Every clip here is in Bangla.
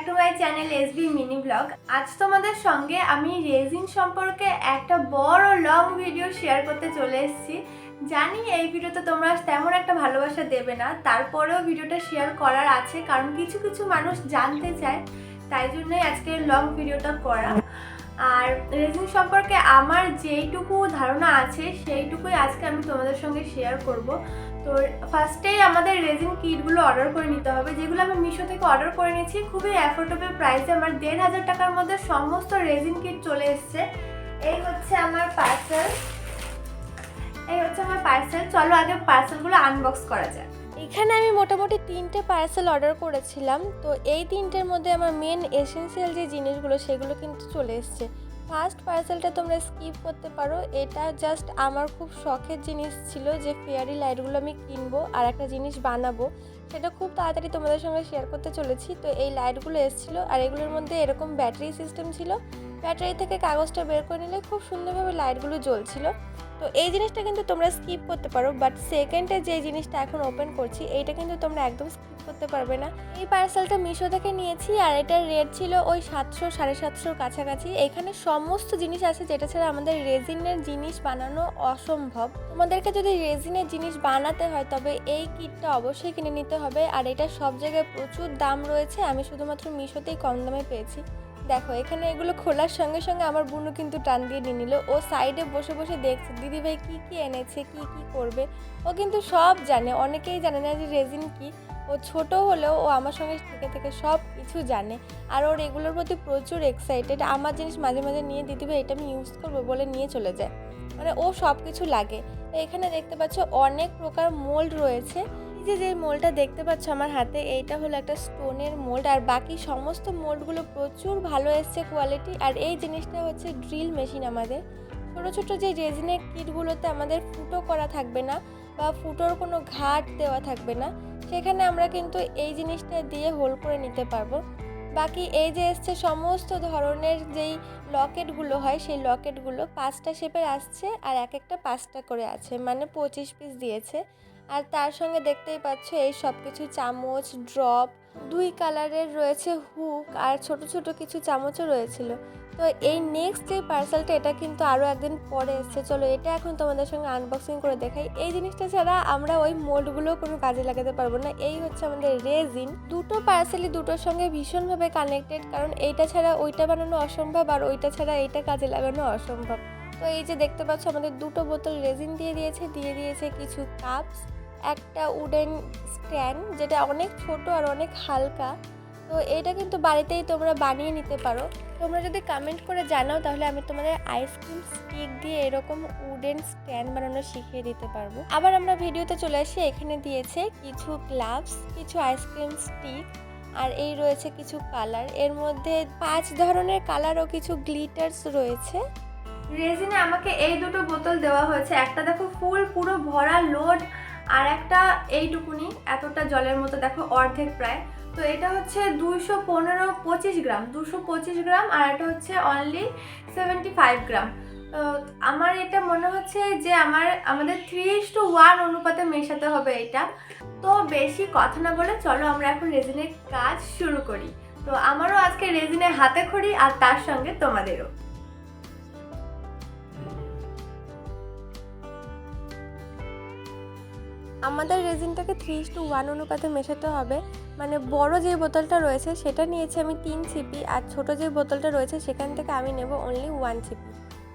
Back to my channel SB mini blog. আজ তোমাদের সঙ্গে আমি রেজিন সম্পর্কে একটা বড় লং ভিডিও শেয়ার করতে চলে এসেছি। জানি এই ভিডিওতে তোমরা তেমন একটা ভালোবাসা দেবে না, তারপরেও ভিডিওটা শেয়ার করার আছে, কারণ কিছু কিছু মানুষ জানতে চায়, তাই জন্যই আজকে লং ভিডিওটা করা। আর রেজিন সম্পর্কে আমার যেইটুকু ধারণা আছে সেইটুকুই আজকে আমি তোমাদের সঙ্গে শেয়ার করব। তো ফার্স্টেই আমাদের রেজিন কিটগুলো অর্ডার করে নিতে হবে, যেগুলো আমি মিশো থেকে অর্ডার করে নিয়েছি। খুবই অ্যাফোর্ডেবল প্রাইসে আমার ১,৫০০ টাকার মধ্যে সমস্ত রেজিন কিট চলে এসছে। এই হচ্ছে আমার পার্সেল। চলো আগে পার্সেলগুলো আনবক্স করা যাক। এখানে আমি মোটামুটি 3টে পার্সেল অর্ডার করেছিলাম। তো এই 3টের মধ্যে আমার মেন এসেনশিয়াল যে জিনিসগুলো সেগুলো কিন্তু চলে এসছে। ফার্স্ট পার্সেলটা তোমরা স্কিপ করতে পারো, এটা জাস্ট আমার খুব শখের জিনিস ছিল যে ফেয়ারি লাইটগুলো আমি কিনবো আর একটা জিনিস বানাবো, সেটা খুব তাড়াতাড়ি তোমাদের সঙ্গে শেয়ার করতে চলেছি। তো এই লাইটগুলো এসেছিলো আর এগুলোর মধ্যে এরকম ব্যাটারি সিস্টেম ছিল, ব্যাটারি থেকে কাগজটা বের করে নিলে খুব সুন্দরভাবে লাইটগুলো জ্বলছিল। তো এই জিনিসটা কিন্তু তোমরা স্কিপ করতে পারো, বাট সেকেন্ডে যে জিনিসটা এখন ওপেন করছি এইটা কিন্তু তোমরা একদম স্কিপ করতে পারবে না। এই পার্সেলটা মিশো থেকে নিয়েছি আর এটার রেট ছিল ওই 700 750 কাছাকাছি। এখানে সমস্ত জিনিস আছে যেটা ছাড়া আমাদের রেজিনের জিনিস বানানো অসম্ভব। তোমাদেরকে যদি রেজিনের জিনিস বানাতে হয় তবে এই কিটটা অবশ্যই কিনে নিতে হবে। আর এটা সব জায়গায় প্রচুর দাম রয়েছে, আমি শুধুমাত্র মিশোতেই কম দামে পেয়েছি। দেখো এখানে এগুলো খোলার সঙ্গে সঙ্গে আমার বুনু কিন্তু টান দিয়ে নিয়ে নিল। ও সাইডে বসে বসে দেখছে দিদিভাই কী কী এনেছে, কী কী করবে। ও কিন্তু সব জানে, অনেকেই জানে না যে রেজিন কি। ও ছোট হলেও ও আমার সঙ্গে থেকে থেকে সব কিছু জানে আর ওর এগুলোর প্রতি প্রচুর এক্সাইটেড। আমার জিনিস মাঝে মাঝে নিয়ে দিদিভাই এটা আমি ইউজ করবো বলে নিয়ে চলে যায়, মানে ও সব কিছু লাগে। এখানে দেখতে পাচ্ছ অনেক প্রকার মোল্ড রয়েছে। যে মোল্ডটা দেখতে পাচ্ছ আমার হাতে, এইটা হলো একটা স্টোনের মোল্ড আর বাকি সমস্ত মোল্ডগুলো প্রচুর ভালো এসছে কোয়ালিটি। আর এই জিনিসটা হচ্ছে ড্রিল মেশিন। আমাদের ছোটো ছোটো যে রেজিনের কিটগুলোতে আমাদের ফুটো করা থাকবে না বা ফুটোর কোনো ঘাট দেওয়া থাকবে না, সেখানে আমরা কিন্তু এই জিনিসটা দিয়ে হোল করে নিতে পারবো। বাকি এই যে এসছে সমস্ত ধরনের যেই লকেটগুলো হয় সেই লকেটগুলো 5টা শেপের আসছে আর এক একটা 5টা করে আছে, মানে 25 পিস দিয়েছে। আর তার সঙ্গে দেখতেই পাচ্ছ এই সব কিছু চামচ, ড্রপ, 2 কালারের রয়েছে হুক আর ছোট ছোট কিছু চামচও রয়েছিল। তো এই নেক্সট যে পার্সেলটা এটা কিন্তু আরও একদিন পরে এসছে। চলো এটা এখন তোমাদের সঙ্গে আনবক্সিং করে দেখাই। এই জিনিসটা ছাড়া আমরা ওই মোল্ডগুলো কোনো কাজে লাগাতে পারবো না। এই হচ্ছে আমাদের রেজিন। দুটো পার্সেলই দুটোর সঙ্গে ভীষণভাবে কানেক্টেড, কারণ এইটা ছাড়া ওইটা বানানো অসম্ভব আর ওইটা ছাড়া এইটা কাজে লাগানো অসম্ভব। তো এই যে দেখতে পাচ্ছ আমাদের 2টো বোতল রেজিন দিয়ে দিয়েছে কিছু কাপস, একটা উডেন স্ট্যান্ড যেটা অনেক ছোট আর অনেক হালকা। তো এটা কিন্তু বাড়িতেই তোমরা বানিয়ে নিতে পারো। তোমরা যদি কমেন্ট করে জানাও তাহলে আমি তোমাদের আইসক্রিম স্টিক দিয়ে এরকম উডেন স্ট্যান্ড বানানো শিখিয়ে দিতে পারবো। আবার আমরা ভিডিওতে চলে আসি, এখানে দিয়েছে কিছু গ্লাভস, কিছু আইসক্রিম স্টিক আর এই রয়েছে কিছু কালার। এর মধ্যে 5 ধরনের কালার ও কিছু গ্লিটার্স রয়েছে। রেজিনে আমাকে এই 2টো বোতল দেওয়া হয়েছে, একটা দেখো ফুল পুরো ভরা লোড আর একটা এইটুকুনি এতটা জলের মতো, দেখো অর্ধেক প্রায়। তো এটা হচ্ছে 225 গ্রাম আর এটা হচ্ছে অনলি 75 গ্রাম। আমার এটা মনে হচ্ছে যে আমাদের 3:1 অনুপাতে মেশাতে হবে এটা। তো বেশি কথা না বলে চলো আমরা এখন রেজিনের কাজ শুরু করি। তো আমারও আজকে রেজিনের হাতে খড়ি আর তার সঙ্গে তোমাদেরও। আমাদের রেজিনটাকে 3:1 অনুপাতে মেশাতে হবে, মানে বড় যে বোতলটা রয়েছে সেটা নিয়েছি আমি 3 ছিপি আর ছোট যে বোতলটা রয়েছে সেখান থেকে আমি নেব অনলি 1 ছিপি।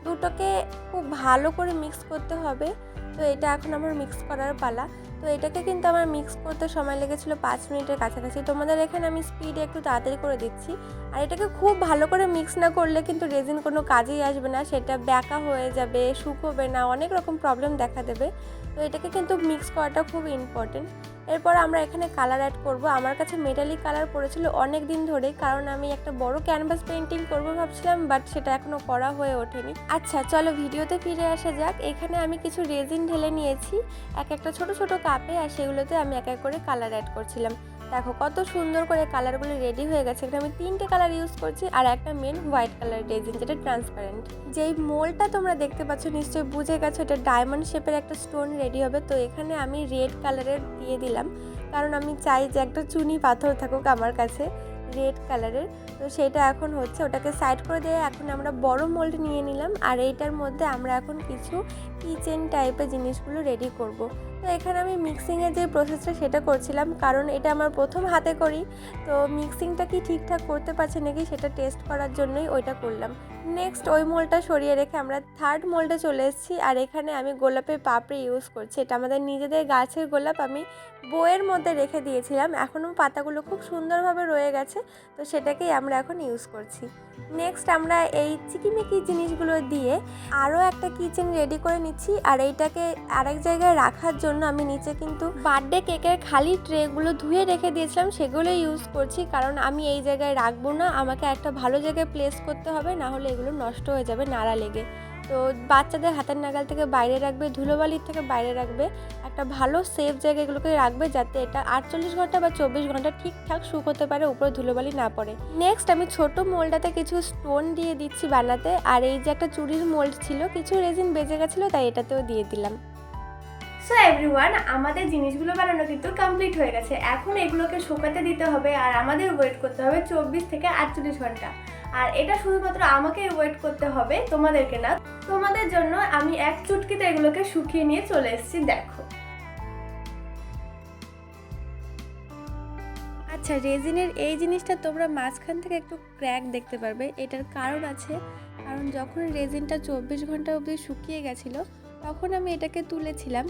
দুটোকে খুব ভালো করে মিক্স করতে হবে। তো এটা এখন আমার মিক্স করার পালা। তো এটাকে কিন্তু আমার মিক্স করতে সময় লেগেছিল 5 মিনিটের কাছাকাছি। তোমাদের এখানে আমি স্পিডে একটু তাড়াতাড়ি করে দিচ্ছি। আর এটাকে খুব ভালো করে মিক্স না করলে কিন্তু রেজিন কোনো কাজেই আসবে না, সেটা ব্যাকা হয়ে যাবে, শুকোবে না, অনেক রকম প্রবলেম দেখা দেবে। তো এটাকে কিন্তু মিক্স করাটা খুব ইম্পর্টেন্ট। এরপর আমরা এখানে কালার অ্যাড করব। আমার কাছে মেটালিক কালার পড়েছিল অনেক দিন ধরে, কারণ আমি একটা বড় ক্যানভাস পেইন্টিং করব ভাবছিলাম, বাট সেটা এখনও করা হয়ে ওঠেনি। আচ্ছা চলো ভিডিওতে ফিরে আসা যাক। এখানে আমি কিছু রেজিন ঢেলে নিয়েছি এক একটা ছোট ছোট কাপে, আর সেগুলোতে আমি এক এক করে কালার অ্যাড করছিলাম। দেখো কত সুন্দর করে কালারগুলো রেডি হয়ে গেছে। এখানে আমি 3টে কালার ইউজ করছি আর একটা মেন হোয়াইট কালার রেজিন যেটা ট্রান্সপারেন্ট। যেই মোলটা তোমরা দেখতে পাচ্ছ নিশ্চয়ই বুঝে গেছো এটা ডায়মন্ড শেপের একটা স্টোন রেডি হবে। তো এখানে আমি রেড কালারের দিয়ে দিলাম, কারণ আমি চাই যে একটা চুনি পাথর থাকুক আমার কাছে। রেড কালারের। তো সেটা এখন হচ্ছে, ওটাকে সাইড করে দিয়ে এখন আমরা বড় মোল্ড নিয়ে নিলাম। আর এইটার মধ্যে আমরা এখন কিছু কিচেন টাইপের জিনিসগুলো রেডি করব। তো এখানে আমি মিক্সিংয়ের যে প্রসেসটা সেটা করছিলাম, কারণ এটা আমার প্রথম হাতে করি। তো মিক্সিংটা কি ঠিকঠাক করতে পারছে নাকি সেটা টেস্ট করার জন্যই ওইটা করলাম। নেক্সট ওই মোল্ডটা সরিয়ে রেখে আমরা থার্ড মোল্ডে চলে এসেছি। আর এখানে আমি গোলাপের পাপড়ি ইউজ করছি। এটা আমাদের নিজেদের গাছের গোলাপ, আমি বইয়ের মধ্যে রেখে দিয়েছিলাম, এখনও পাতাগুলো খুব সুন্দরভাবে রয়ে গেছে। তো সেটাকেই আমরা এখন ইউজ করছি। নেক্সট আমরা এই চিকিমিকি জিনিসগুলো দিয়ে আরও একটা কিচেন রেডি করে নিচ্ছি। আর এইটাকে আরেক জায়গায় রাখার জন্য আমি নিচে কিন্তু বার্থডে কেকের খালি ট্রেগুলো ধুয়ে রেখে দিয়েছিলাম, সেগুলো ইউজ করছি। কারণ আমি এই জায়গায় রাখবো না, আমাকে একটা ভালো জায়গায় প্লেস করতে হবে, না হলে এগুলো নষ্ট হয়ে যাবে নাড়া লেগে। তো বাচ্চাদের হাতের নাগাল থেকে বাইরে রাখবে, ধুলোবালির থেকে বাইরে রাখবে, একটা ভালো সেফ জায়গা এগুলোকে রাখবে, যাতে এটা 48 ঘন্টা বা 24 ঘন্টা ঠিকঠাক শুকোতে পারে, উপরে ধুলোবালি না পড়ে। নেক্সট আমি ছোট মোল্ডটাতে কিছু স্টোন দিয়ে দিচ্ছি বানাতে। আর এই যে একটা চুড়ির মোল্ড ছিল, কিছু রেজিন বেঁচে গেছিলো, তাই এটাতেও দিয়ে দিলাম। সো এভরিওয়ান, আমাদের জিনিসগুলো বানানো কিন্তু কমপ্লিট হয়ে গেছে। এখন এগুলোকে শুকাতে দিতে হবে আর আমাদের ওয়েট করতে হবে 24 থেকে 48 ঘন্টা। আর এটা শুধুমাত্র আমাকে ওয়েট করতে হবে, তোমাদেরকে না। তোমাদের জন্য আমি এক চুটকিতে এগুলোকে শুকিয়ে নিয়ে চলে এসেছি, দেখো। আচ্ছা, রেজিনের এই জিনিসটা তোমরা মাঝখান থেকে একটু ক্র্যাক দেখতে পারবে। এটার কারণ আছে, কারণ যখন রেজিনটা 24 ঘন্টা অবধি শুকিয়ে গেছিলো, তখন আমি এটাকে তুলেছিলাম।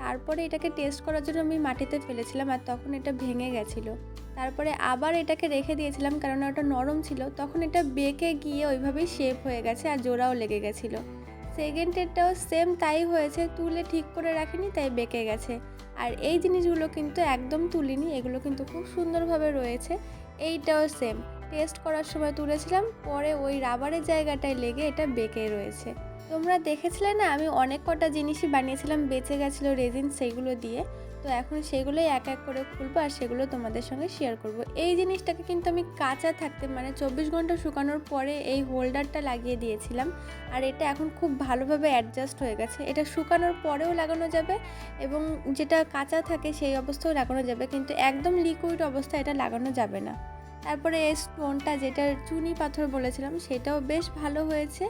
তারপরে এটাকে টেস্ট করার জন্য আমি মাটিতে ফেলেছিলাম, আর তখন এটা ভেঙে গেছিলো। তারপরে আবার এটাকে রেখে দিয়েছিলাম, কারণ ওটা নরম ছিল। তখন এটা বেঁকে গিয়ে ওইভাবেই শেপ হয়ে গেছে আর জোড়াও লেগে গেছিলো। সেকেন্ডেরটাও সেম তাই হয়েছে, তুলে ঠিক করে রাখিনি, তাই বেঁকে গেছে। আর এই জিনিসগুলো কিন্তু একদম তুলিনি, এগুলো কিন্তু খুব সুন্দরভাবে রয়েছে। এইটাও সেম, টেস্ট করার সময় তুলেছিলাম, পরে ওই রাবারের জায়গাটায় লেগে এটা বেঁকে রয়েছে। তোমরা দেখেছিলে না, আমি অনেক কটা জিনিসই বানিয়েছিলাম, বেঁচে গেছিলো রেজিন, সেইগুলো দিয়ে। তো এখন সেগুলোই এক এক করে খুলবো আর সেগুলো তোমাদের সঙ্গে শেয়ার করব। এই জিনিসটাকে কিন্তু আমি কাঁচা থাকতে, মানে 24 ঘন্টা শুকানোর পরে এই হোল্ডারটা লাগিয়ে দিয়েছিলাম। আর এটা এখন খুব ভালোভাবে অ্যাডজাস্ট হয়ে গেছে। এটা শুকানোর পরেও লাগানো যাবে এবং যেটা কাঁচা থাকে সেই অবস্থাও লাগানো যাবে, কিন্তু একদম লিকুইড অবস্থায় এটা লাগানো যাবে না। তারপরে এই স্টোনটা, যেটা চুনি পাথর বলেছিলাম, সেটাও বেশ ভালো হয়েছে।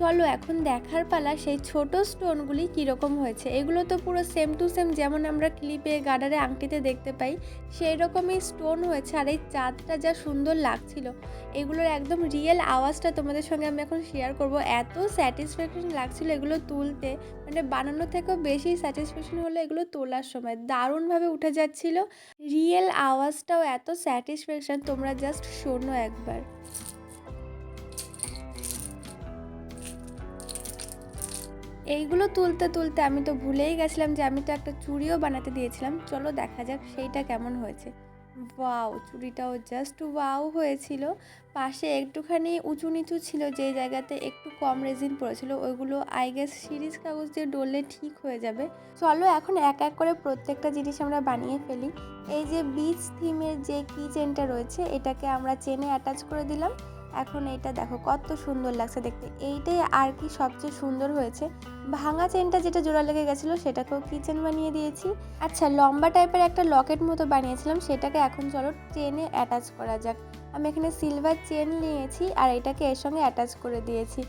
চলো এখন দেখার পালা সেই ছোট স্টোনগুলি কীরকম হয়েছে। এগুলো তো পুরো সেম টু সেম যেমন আমরা ক্লিপে, গার্ডারে, আংটিতে দেখতে পাই, সেই রকমই স্টোন হয়েছে। আর এই চাঁদটা যা সুন্দর লাগছিল, এগুলোর একদম রিয়েল আওয়াজটা তোমাদের সঙ্গে আমি এখন শেয়ার করব। এত স্যাটিসফ্যাকশন লাগছিল এগুলো তুলতে, মানে বানানো থেকেও বেশি স্যাটিসফ্যাকশন হলো এগুলো তোলার সময়, দারুণভাবে উঠে যাচ্ছিল। রিয়েল আওয়াজটাও এত স্যাটিসফ্যাকশন, তোমরা জাস্ট শোনো একবার। এইগুলো তুলতে তুলতে আমি তো ভুলেই গেছিলাম যে আমি তো একটা চুড়িও বানাতে দিয়েছিলাম। চলো দেখা যাক সেইটা কেমন হয়েছে। ওয়াও, চুড়িটাও জাস্ট ওয়াও হয়েছিল। পাশে একটুখানি উঁচু নিচু ছিল, যে জায়গাতে একটু কম রেজিন পড়েছিল, ওইগুলো আই গেস সিরিজ কাগজ দিয়ে ডললে ঠিক হয়ে যাবে। চলো এখন এক এক করে প্রত্যেকটা জিনিস আমরা বানিয়ে ফেলি। এই যে বিচ থিমের যে কি চেনটা রয়েছে, এটাকে আমরা চেনে অ্যাটাচ করে দিলাম। এখন এইটা দেখো কত সুন্দর লাগছে দেখতে, এইটাই আর কি সবচেয়ে সুন্দর হয়েছে। ভাঙা চেনটা যেটা জোড়া লেগে গেছিলো সেটাকেও কিচেন বানিয়ে দিয়েছি। আচ্ছা, লম্বা টাইপের একটা লকেট মতো বানিয়েছিলাম, সেটাকে এখন চলো চেনে অ্যাটাচ করা যাক। আমি এখানে সিলভার চেন নিয়েছি আর এটাকে এর সঙ্গে অ্যাটাচ করে দিয়েছি।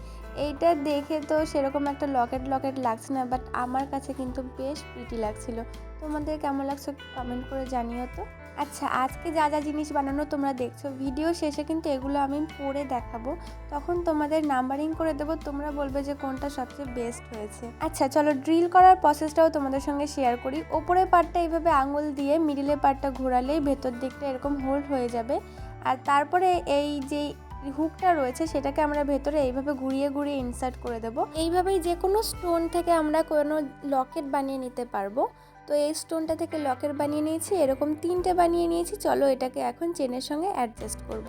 এইটা দেখে তো সেরকম একটা লকেট লকেট লাগছে না, বাট আমার কাছে কিন্তু বেশ প্রিটি লাগছিল। তোমাদের কেমন লাগছে কমেন্ট করে জানিও তো। আচ্ছা, আজকে যা যা জিনিস বানানো তোমরা দেখছো, ভিডিও শেষে কিন্তু এগুলো আমি পরে দেখাবো, তখন তোমাদের নাম্বারিং করে দেবো, তোমরা বলবে যে কোনটা সবচেয়ে বেস্ট হয়েছে। আচ্ছা চলো ড্রিল করার প্রসেসটাও তোমাদের সঙ্গে শেয়ার করি। ওপরের পার্টটা এইভাবে আঙুল দিয়ে মিডিলের পার্টটা ঘোরালেই ভেতর দিকটা এরকম হোল্ড হয়ে যাবে। আর তারপরে এই যে হুকটা রয়েছে সেটাকে আমরা ভেতরে এইভাবে ঘুরিয়ে ঘুরিয়ে ইনসার্ট করে দেবো। এইভাবেই যে কোনো স্টোন থেকে আমরা কোনো লকেট বানিয়ে নিতে পারবো। তো এই স্টোনটা থেকে লকেট বানিয়ে নিয়েছি, এরকম 3টে বানিয়ে নিয়েছি। চলো এটাকে এখন চেনের সঙ্গে অ্যাডজাস্ট করব।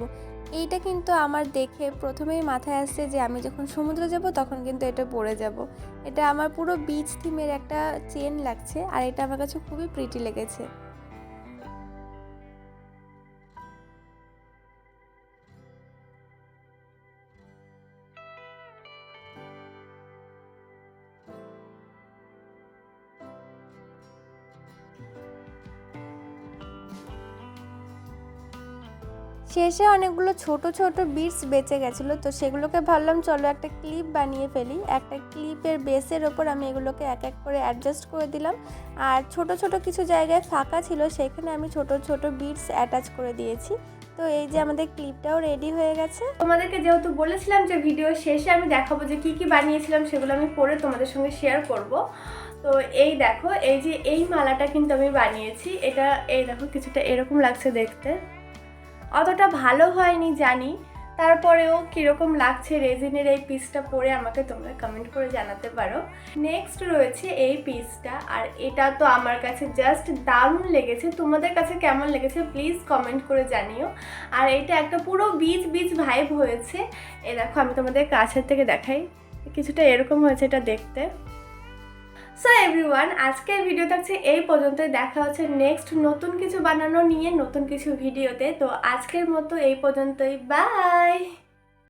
এইটা কিন্তু আমার দেখে প্রথমেই মাথায় আসছে যে আমি যখন সমুদ্রে যাব তখন কিন্তু এটা পরে যাব। এটা আমার পুরো বিচ থিমের একটা চেন লাগছে আর এটা আমার কাছে খুবই প্রিটি লেগেছে। শেষে অনেকগুলো ছোট ছোট বিটস বেঁচে গেছিলো, তো সেগুলোকে ভাবলাম চলো একটা ক্লিপ বানিয়ে ফেলি। একটা ক্লিপের বেসের ওপর আমি এগুলোকে এক এক করে অ্যাডজাস্ট করে দিলাম, আর ছোট ছোট কিছু জায়গায় ফাঁকা ছিল সেখানে আমি ছোট ছোট বিটস অ্যাটাচ করে দিয়েছি। তো এই যে আমাদের ক্লিপটাও রেডি হয়ে গেছে। তোমাদেরকে যেহেতু বলেছিলাম যে ভিডিও শেষে আমি দেখাবো যে কি কি বানিয়েছিলাম, সেগুলো আমি পরে তোমাদের সঙ্গে শেয়ার করব। তো এই দেখো, এই যে এই মালাটা কিন্তু আমি বানিয়েছি। এটা এই দেখো কিছুটা এরকম লাগছে দেখতে, অতটা ভালো হয়নি জানি, তারপরেও কীরকম লাগছে রেজিনের এই পিসটা পরে আমাকে তোমরা কমেন্ট করে জানাতে পারো। নেক্সট রয়েছে এই পিসটা, আর এটা তো আমার কাছে জাস্ট দারুণ লেগেছে। তোমাদের কাছে কেমন লেগেছে প্লিজ কমেন্ট করে জানিও। আর এটা একটা পুরো বিচ বিচ ভাইব হয়েছে। এই দেখো আমি তোমাদের কাছের থেকে দেখাই, কিছুটা এরকম হয়েছে এটা দেখতে। সো এভরিওয়ান, আজকের ভিডিও থাকছে এই পর্যন্তই। দেখা হচ্ছে নেক্সট নতুন কিছু বানানো নিয়ে, নতুন কিছু ভিডিওতে। তো আজকের মতো এই পর্যন্তই, বাই।